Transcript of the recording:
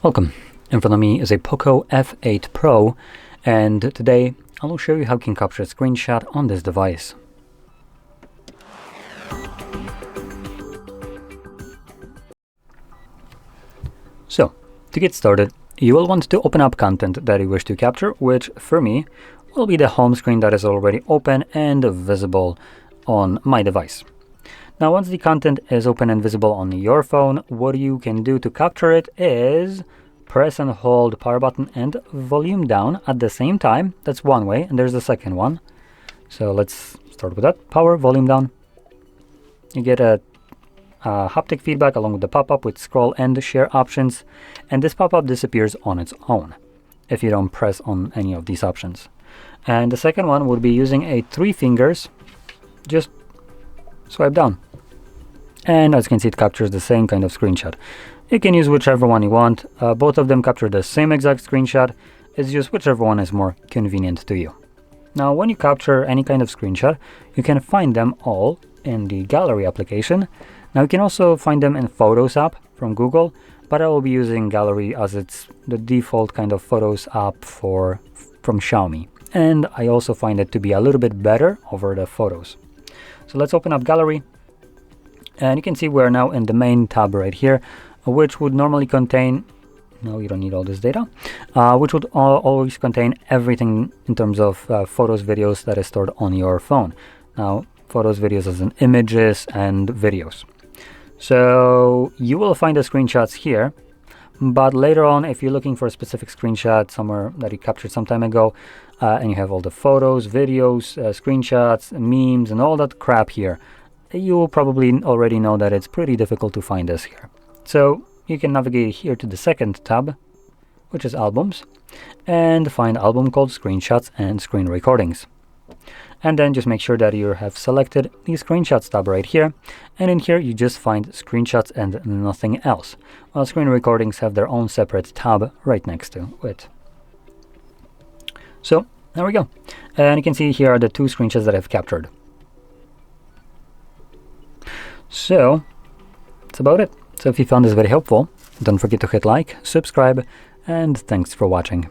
Welcome. In front of me is a POCO F8 Pro, and today I will show you how you can capture a screenshot on this device. So, to get started, you will want to open up content that you wish to capture, which for me will be the home screen that is already open and visible on my device. Now, once the content is open and visible on your phone, what you can do to capture it is press and hold power button and volume down at the same time. That's one way, and there's the second one. So let's start with that. Power, volume down. You get a haptic feedback along with the pop-up with scroll and share options, and this pop-up disappears on its own if you don't press on any of these options. And the second one would be using a 3 fingers, just swipe down, and as you can see, it captures the same kind of screenshot. You can use whichever one you want. Both of them capture the same exact screenshot. It's just whichever one is more convenient to you. Now, when you capture any kind of screenshot, you can find them all in the Gallery application. Now, you can also find them in Photos app from Google, but I will be using Gallery as it's the default kind of Photos app from Xiaomi. And I also find it to be a little bit better over the photos. So let's open up Gallery, and you can see we're now in the main tab right here, which would normally contain, no, you don't need all this data, which would always contain everything in terms of photos, videos that is stored on your phone. Now, photos, videos as in images and videos. So you will find the screenshots here, but later on, if you're looking for a specific screenshot somewhere that you captured some time ago, and you have all the photos, videos, screenshots, memes, and all that crap here, you will probably already know that it's pretty difficult to find this here. So you can navigate here to the second tab, which is Albums, and find album called Screenshots and Screen Recordings. And then just make sure that you have selected the Screenshots tab right here, and in here you just find Screenshots and nothing else, while Screen Recordings have their own separate tab right next to it. So there we go, and you can see here are the 2 screenshots that I've captured. So that's about it. So if you found this very helpful, don't forget to hit like, subscribe, and thanks for watching.